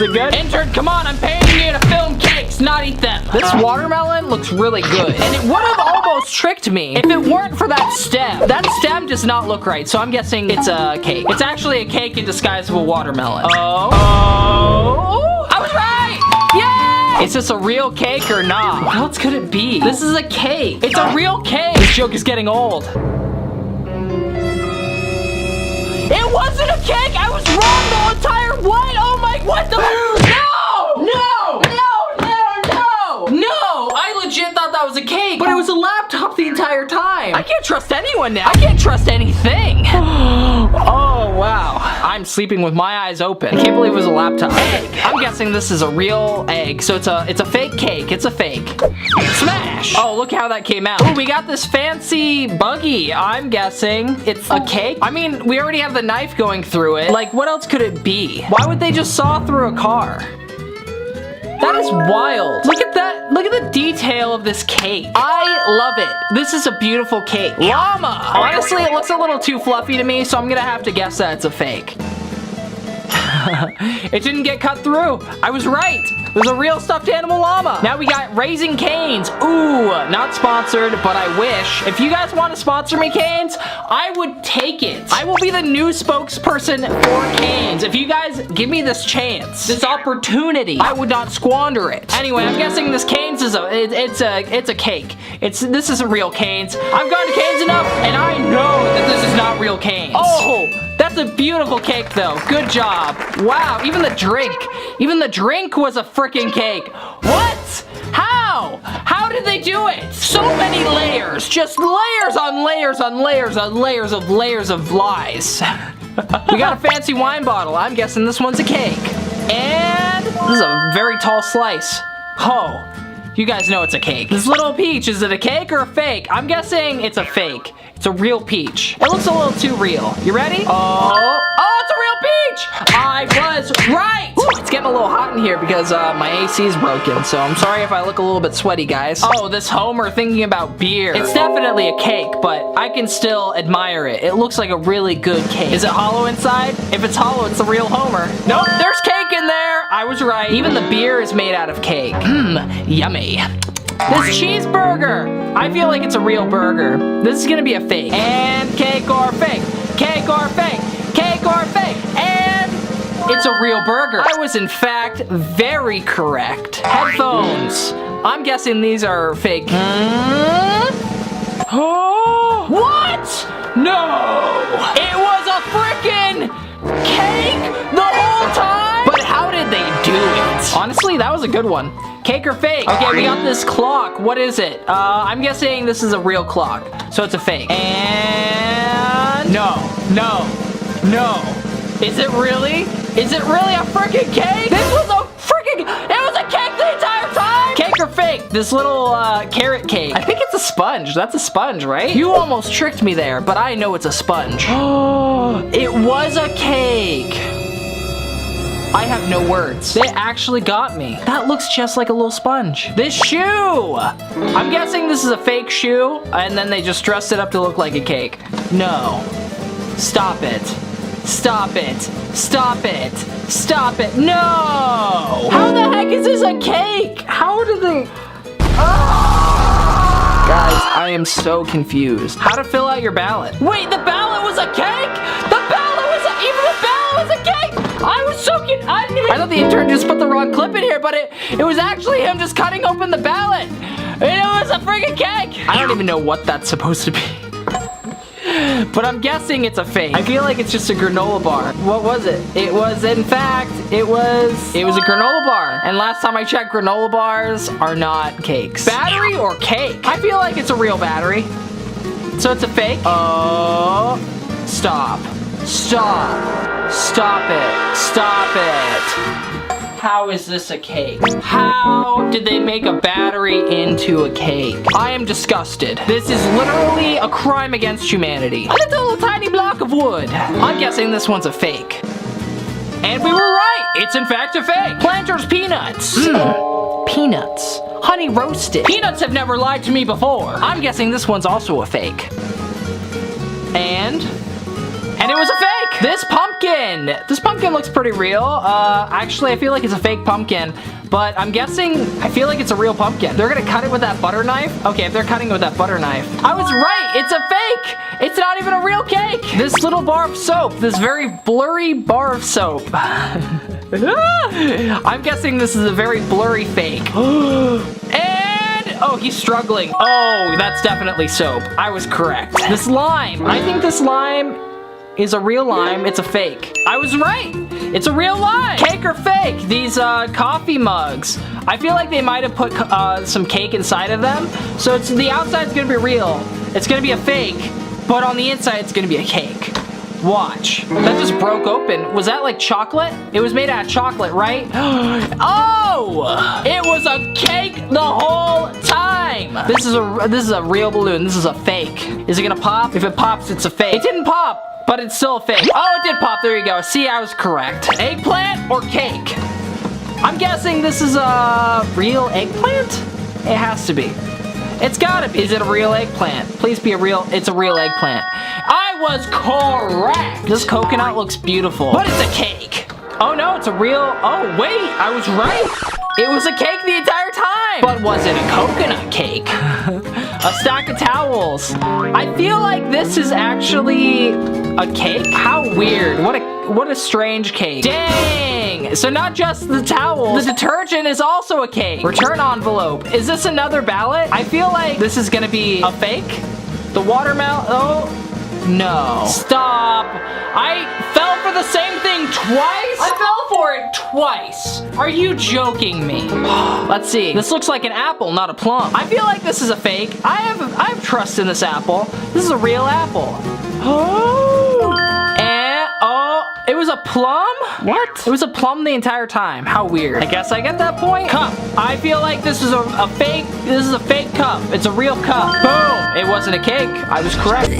it good? Intern, come on, I'm paying you to film cakes, not eat them. This watermelon looks really good. And it would have almost tricked me if it weren't for that stem. That stem does not look right, so I'm guessing it's a cake. It's actually a cake in disguise of a watermelon. Oh, I was right! Yay! Is this a real cake or not? What else could it be? This is a cake. It's a real cake. This joke is getting old. It wasn't a cake! I was wrong the entire what? Oh my, what the? No! I legit thought that was a cake, but it was a laptop the entire time. I can't trust anyone now. I can't trust anything. Oh, wow. I'm I'm sleeping with my eyes open. I can't believe it was a laptop. Egg. I'm guessing this is a real egg. So it's a fake cake. It's a fake. Smash. Oh, look how that came out. Ooh, we got this fancy buggy. I'm guessing it's a cake. I mean, we already have the knife going through it. Like, what else could it be? Why would they just saw through a car? That is wild. Look at that. Look at the detail of this cake. I love it. This is a beautiful cake. Llama. Honestly, it looks a little too fluffy to me, so I'm gonna have to guess that it's a fake. It didn't get cut through. I was right. It was a real stuffed animal llama. Now we got Raising Cane's. Ooh, not sponsored, but I wish. If you guys want to sponsor me, Cane's, I would take it. I will be the new spokesperson for Cane's. If you guys give me this chance, this opportunity, I would not squander it. Anyway, I'm guessing this Cane's is it's a cake. This is a real Cane's. I've gone to Cane's enough, and I know that this is not real Cane's. Oh, that's a beautiful cake, though. Good job. Wow, even the drink was a freaking cake. What? How? How did they do it? So many layers. Just layers on layers on layers on layers of lies. We got a fancy wine bottle. I'm guessing this one's a cake. And this is a very tall slice. Oh, you guys know it's a cake. This little peach, is it a cake or a fake? I'm guessing it's a fake. It's a real peach. It looks a little too real. You ready? Oh, it's a real peach! I was right! Ooh, it's getting a little hot in here because my AC is broken, so I'm sorry if I look a little bit sweaty, guys. Oh, this Homer thinking about beer. It's definitely a cake, but I can still admire it. It looks like a really good cake. Is it hollow inside? If it's hollow, it's a real Homer. Nope, there's cake in there! I was right. Even the beer is made out of cake. Yummy. This cheeseburger! I feel like it's a real burger. This is gonna be a fake. And cake or fake. Cake or fake. Cake or fake. And it's a real burger. I was in fact very correct. Headphones. I'm guessing these are fake. Oh, what? No! It was a frickin' cake the whole time? But how did they do it? Honestly, that was a good one. Cake or fake? Okay, we got this clock. What is it? I'm guessing this is a real clock. So it's a fake. And no. Is it really? Is it really a freaking cake? This was a freaking, it was a cake the entire time? Cake or fake? This little carrot cake. I think it's a sponge. That's a sponge, right? You almost tricked me there, but I know it's a sponge. Oh, it was a cake. I have no words. They actually got me. That looks just like a little sponge. This shoe! I'm guessing this is a fake shoe, and then they just dressed it up to look like a cake. No. Stop it. Stop it. Stop it. Stop it. No! How the heck is this a cake? How did they... Ah! Guys, I am so confused. How to fill out your ballot. Wait, the ballot was a cake? Even the ballot was a cake! I was so confused. I thought the intern just put the wrong clip in here, but it was actually him just cutting open the ballot. And it was a freaking cake. I don't even know what that's supposed to be. But I'm guessing it's a fake. I feel like it's just a granola bar. What was it? It was, in fact, it was a granola bar. And last time I checked, granola bars are not cakes. Battery or cake? I feel like it's a real battery. So it's a fake? Oh, stop. Stop. Stop it. Stop it. How is this a cake? How did they make a battery into a cake? I am disgusted. This is literally a crime against humanity. A little tiny block of wood. I'm guessing this one's a fake. And we were right. It's in fact a fake. Planters peanuts. Peanuts. Honey roasted. Peanuts have never lied to me before. I'm guessing this one's also a fake. And it was a fake! This pumpkin looks pretty real. Actually, I feel like it's a fake pumpkin, but I'm guessing, I feel like it's a real pumpkin. They're gonna cut it with that butter knife? Okay, if they're cutting it with that butter knife. I was right, it's a fake! It's not even a real cake! This little bar of soap, this very blurry bar of soap. I'm guessing this is a very blurry fake. Oh, he's struggling. Oh, that's definitely soap. I was correct. This lime, I think this lime is a real lime. It's a fake. I was right. It's a real lime. Cake or fake? These coffee mugs. I feel like they might have put some cake inside of them. So the outside's gonna be real. It's gonna be a fake, but on the inside it's gonna be a cake. Watch. That just broke open. Was that like chocolate? It was made out of chocolate, right? Oh! It was a cake the whole time! This is a real balloon. This is a fake. Is it gonna pop? If it pops, it's a fake. It didn't pop, but it's still a fake. Oh, it did pop. There you go. See, I was correct. Eggplant or cake? I'm guessing this is a real eggplant? It has to be. It's gotta be. Is it a real eggplant? Please be it's a real eggplant. I was correct. This coconut looks beautiful, but it's a cake. Oh no, it's a real, oh wait, I was right. It was a cake the entire time. But was it a coconut cake? A stack of towels. I feel like this is actually a cake. How weird. What a strange cake. Dang. So not just the towels, the detergent is also a cake. Return envelope. Is this another ballot? I feel like this is gonna be a fake. The watermelon, oh. No. Stop. I fell for the same thing twice? I fell for it twice. Are you joking me? Let's see. This looks like an apple, not a plum. I feel like this is a fake. I have trust in this apple. This is a real apple. Oh. And, oh, it was a plum? What? It was a plum the entire time. How weird. I guess I get that point. Cup. I feel like this is a fake. This is a fake cup. It's a real cup. Boom. It wasn't a cake. I was correct.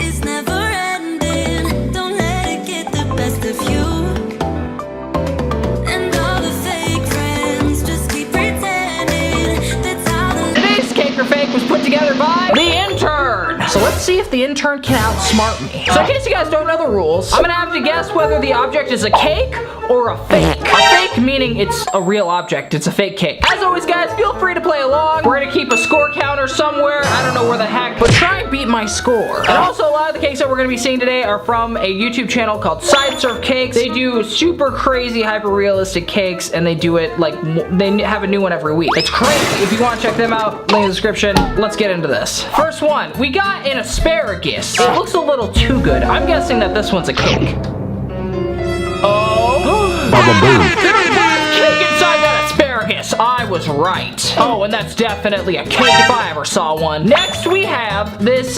Was put together by the intern. So let's see if the intern can outsmart me. So in case you guys don't know the rules, I'm gonna have to guess whether the object is a cake or a fake. A fake meaning it's a real object, it's a fake cake. As always guys, feel free to play along. We're gonna keep a score counter somewhere, I don't know where the heck, but try and beat my score. And also a lot of the cakes that we're gonna be seeing today are from a YouTube channel called Side Surf Cakes. They do super crazy hyper realistic cakes and they do it like, they have a new one every week. It's crazy. If you wanna check them out, link in the description. Let's get into this. First one, we got an asparagus. It looks a little too good. I'm guessing that this one's a cake. Oh. There was cake inside that asparagus. I was right. Oh, and that's definitely a cake if I ever saw one. Next we have this,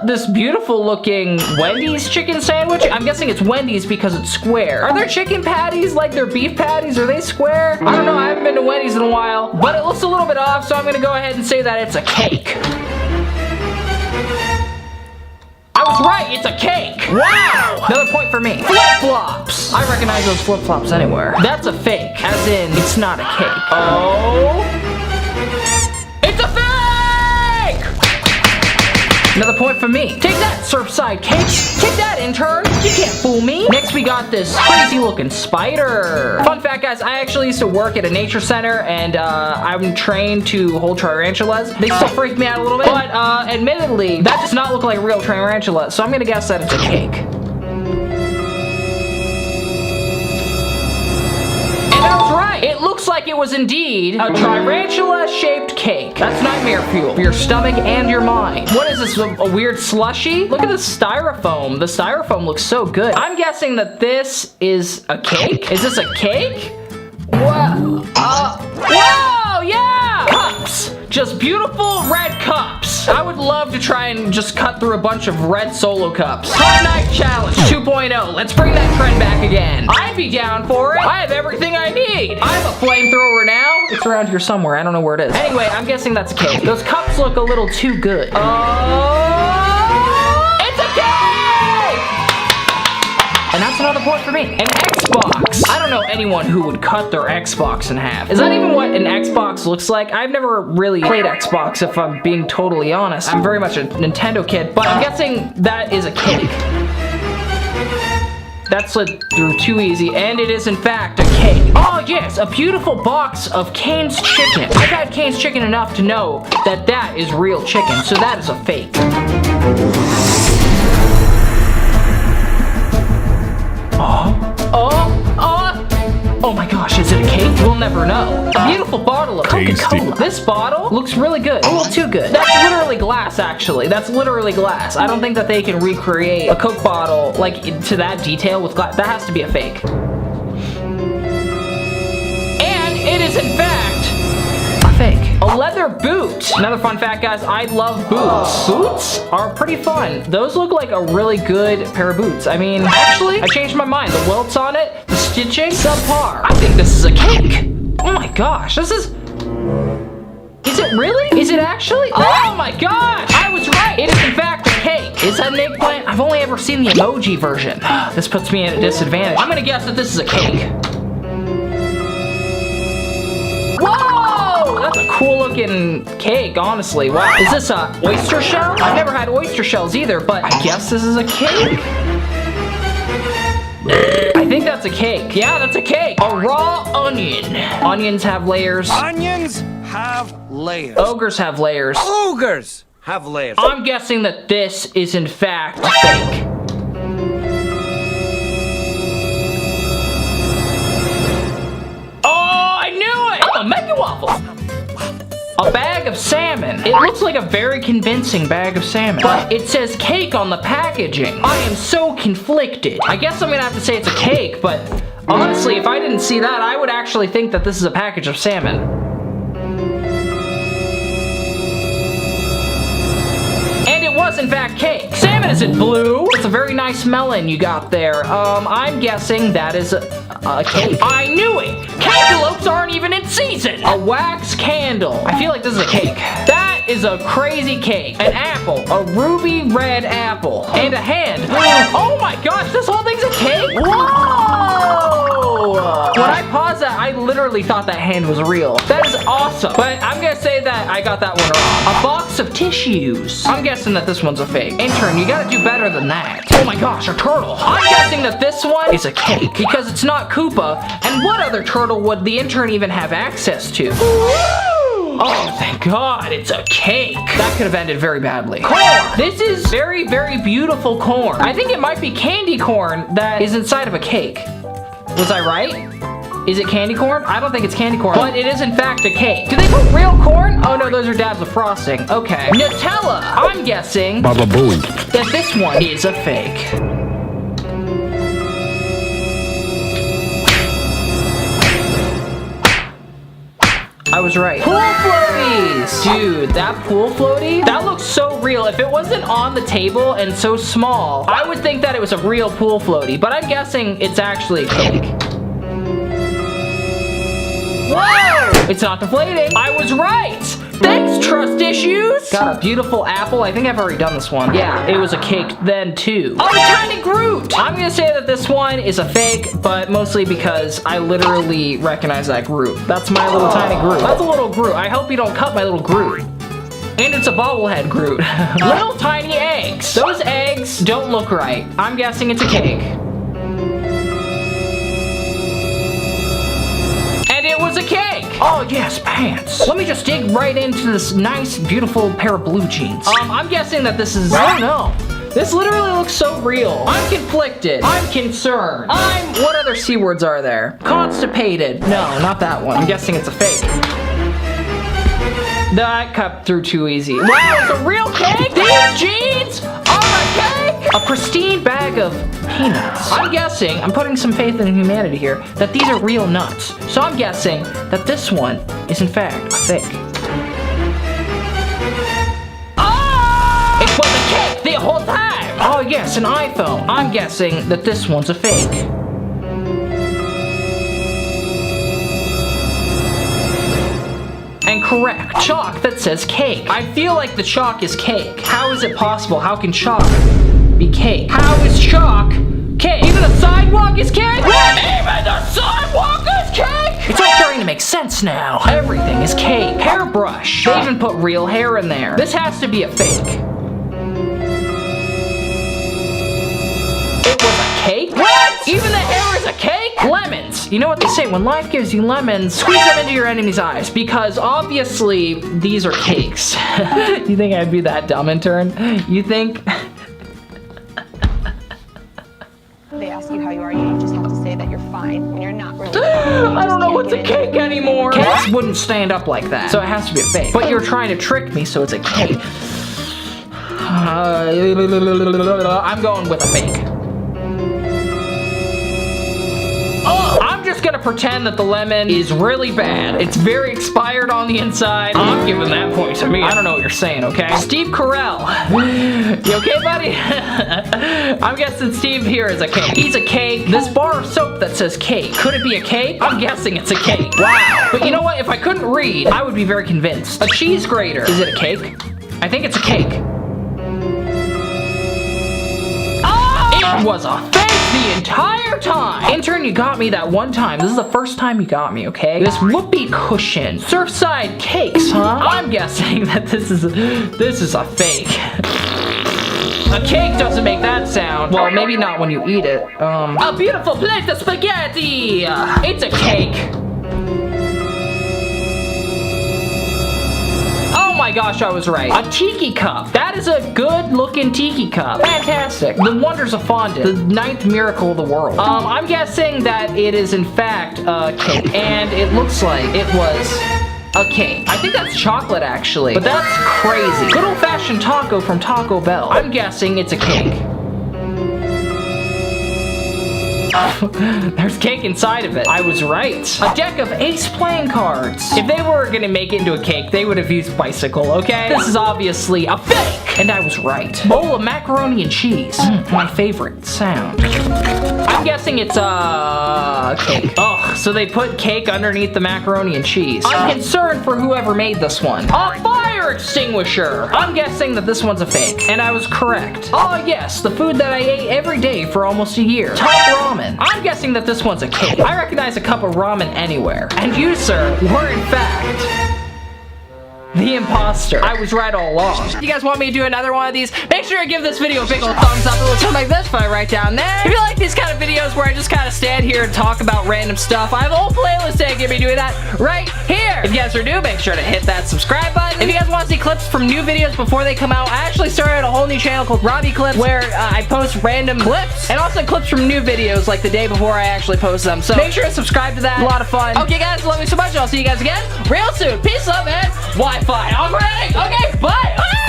this beautiful looking Wendy's chicken sandwich. I'm guessing it's Wendy's because it's square. Are there chicken patties like they're beef patties? Are they square? I don't know, I haven't been to Wendy's in a while, but it looks a little bit off, so I'm gonna go ahead and say that it's a cake. I was right, it's a cake. Wow. Another point for me. Flip-flops. I recognize those flip-flops anywhere. That's a fake, as in it's not a cake. Oh. It's a fake! Another point for me. Take that, Surfside Cakes. Take that, intern. You can't fool me. Next, we got this crazy looking spider. Fun fact, guys, I actually used to work at a nature center and I'm trained to hold tarantulas. They still freak me out a little bit, but admittedly, that does not look like a real tarantula, so I'm gonna guess that it's a cake. I was right. It looks like it was indeed a tarantula-shaped cake. That's nightmare fuel for your stomach and your mind. What is this, a weird slushy? Look at the styrofoam. The styrofoam looks so good. I'm guessing that this is a cake. Is this a cake? Whoa. Whoa, yeah! Cups. Just beautiful red cups. I would love to try and just cut through a bunch of red solo cups. Hot Knife Challenge 2.0. Let's bring that trend back again. I'd be down for it. I have everything I need. I have a flamethrower now. It's around here somewhere. I don't know where it is. Anyway, I'm guessing that's a cake. Those cups look a little too good. Oh, it's a cake! And that's another point for me. An Xbox. I don't know anyone who would cut their Xbox in half. Is that even what an Xbox looks like? I've never really played Xbox, if I'm being totally honest. I'm very much a Nintendo kid, but I'm guessing that is a cake. That slid through too easy, and it is in fact a cake. Oh yes, a beautiful box of Cane's chicken. I've had Cane's chicken enough to know that that is real chicken, so that is a fake. Oh my gosh, is it a cake? We'll never know. A beautiful bottle of Coca-Cola. This bottle looks really good. A little too good. That's literally glass, actually. That's literally glass. I don't think that they can recreate a Coke bottle, like, to that detail with glass. That has to be a fake. And it is, in fact, a fake. A A leather boot. Another fun fact, guys, I love boots. Boots are pretty fun. Those look like a really good pair of boots. I mean, actually, I changed my mind. The welts on it, the stitching, subpar. I think this is a cake. Oh my gosh, this is... Is it really? Is it actually? Oh my gosh! I was right! It is in fact a cake. Is that an eggplant? I've only ever seen the emoji version. This puts me at a disadvantage. I'm gonna guess that this is a cake. Whoa! That's a cool looking cake, honestly. Wow. Is this a oyster shell? I've never had oyster shells either, but I guess this is a cake. I think that's a cake. Yeah, that's a cake. A raw onion. Onions have layers. Onions have layers. Ogres have layers. Ogres have layers. I'm guessing that this is in fact fake. Oh, I knew it! I'm a Mega Waffle. A bag of salmon. It looks like a very convincing bag of salmon, but it says cake on the packaging. I am so conflicted. I guess I'm gonna have to say it's a cake, but honestly, if I didn't see that, I would actually think that this is a package of salmon. And it was in fact cake. Salmon isn't blue. It's a very nice melon you got there. I'm guessing that is a cake. I knew it! Cantaloupes aren't even in season! A wax candle. I feel like this is a cake. That is a crazy cake. An apple. A ruby red apple. And a hand. Oh my gosh, this whole thing's a cake? Whoa! When I paused that, I literally thought that hand was real. That is awesome. But I'm gonna say that I got that one wrong. A box of tissues. I'm guessing that this one's a fake. Intern, you gotta do better than that. Oh my gosh, a turtle. I'm guessing that this one is a cake because it's not Koopa. And what other turtle would the intern even have access to? Oh, thank God, it's a cake. That could have ended very badly. Corn. This is very, very beautiful corn. I think it might be candy corn that is inside of a cake. Was I right? Is it candy corn? I don't think it's candy corn, but it is in fact a cake. Do they put real corn? Oh no, those are dabs of frosting. Okay. Nutella. I'm guessing Baba Booey. that this one is a fake. I was right. Pool floaties! Dude, that pool floaty, that looks so real. If it wasn't on the table and so small, I would think that it was a real pool floaty, but I'm guessing it's actually a cake. Whoa! It's not deflating. I was right! Thanks, trust issues! Got a beautiful apple. I think I've already done this one. Yeah, it was a cake then too. Oh, Tiny Groot! I'm gonna say that this one is a fake, but mostly because I literally recognize that Groot. That's my little tiny Groot. That's a little Groot. I hope you don't cut my little Groot. And it's a bobblehead Groot. Little tiny eggs. Those eggs don't look right. I'm guessing it's a cake. And it was a cake! Oh yes, pants. Let me just dig right into this nice, beautiful pair of blue jeans. I'm guessing that this is, I don't know. This literally looks so real. I'm conflicted. I'm concerned. What other C words are there? Constipated. No, not that one. I'm guessing it's a fake. That cut through too easy. Wow, it's a real cake? These jeans are a cake? A pristine bag of peanuts. I'm guessing, I'm putting some faith in humanity here, that these are real nuts. So I'm guessing that this one is in fact a fake. Oh! It was a cake the whole time! Oh yes, an iPhone. I'm guessing that this one's a fake. And correct. Chalk that says cake. I feel like the chalk is cake. How is it possible? How can chalk be cake? How is chalk cake? Even the sidewalk is cake? What? Even the sidewalk is cake? It's all starting to make sense now. Everything is cake. Hairbrush. They even put real hair in there. This has to be a fake. It was a cake? What? Even the hair is a cake? Lemons. You know what they say, when life gives you lemons, squeeze them into your enemy's eyes, because obviously these are cakes. You think I'd be that dumb, intern? You think? They ask you how you are, you just have to say that you're fine when you're not really. I don't know what's a cake anymore. Cakes wouldn't stand up like that, so it has to be a fake. But you're trying to trick me, so it's a cake. I'm going with a fake. I'm just gonna pretend that the lemon is really bad. It's very expired on the inside. I'm giving that point to me. I don't know what you're saying, okay? Steve Carell. You okay, buddy? I'm guessing Steve here is a cake. He's a cake. This bar of soap that says cake. Could it be a cake? I'm guessing it's a cake. Wow. But you know what? If I couldn't read, I would be very convinced. A cheese grater. Is it a cake? I think it's a cake. Oh! It was a fake the entire time. Intern, you got me that one time. This is the first time you got me, okay? This whoopee cushion. Surfside cakes, huh? I'm guessing that this is a fake. A cake doesn't make that sound. Well, maybe not when you eat it. A beautiful plate of spaghetti. It's a cake. Oh my gosh, I was right. A tiki cup. That is a good looking tiki cup. Fantastic. The wonders of fondant. The 9th miracle of the world. I'm guessing that it is in fact a cake. And it looks like it was a cake. I think that's chocolate actually. But that's crazy. Good old fashioned taco from Taco Bell. I'm guessing it's a cake. There's cake inside of it. I was right. A deck of ace playing cards. If they were gonna make it into a cake, they would have used bicycle, okay? This is obviously a fake. And I was right. Bowl of macaroni and cheese. My favorite sound. I'm guessing it's a cake. Oh, so they put cake underneath the macaroni and cheese. I'm concerned for whoever made this one. A fire extinguisher. I'm guessing that this one's a fake. And I was correct. Oh yes, the food that I ate every day for almost a year. Top ramen. I'm guessing that this one's a cake. I recognize a cup of ramen anywhere. And you, sir, were in fact the imposter. I was right all along. If you guys want me to do another one of these, make sure to give this video a big old thumbs up. It looks something like this if I write down there. If you like these kind of videos where I just kind of stand here and talk about random stuff, I have a whole playlist dedicated to me doing that right here. If you guys are new, make sure to hit that subscribe button. If you guys want to see clips from new videos before they come out, I actually started a whole new channel called Robby Clips where I post random clips and also clips from new videos like the day before I actually post them. So make sure to subscribe to that. A lot of fun. Okay guys, love you so much. I'll see you guys again real soon. Peace, love, and Wi-Fi. I'm ready. Okay, bye.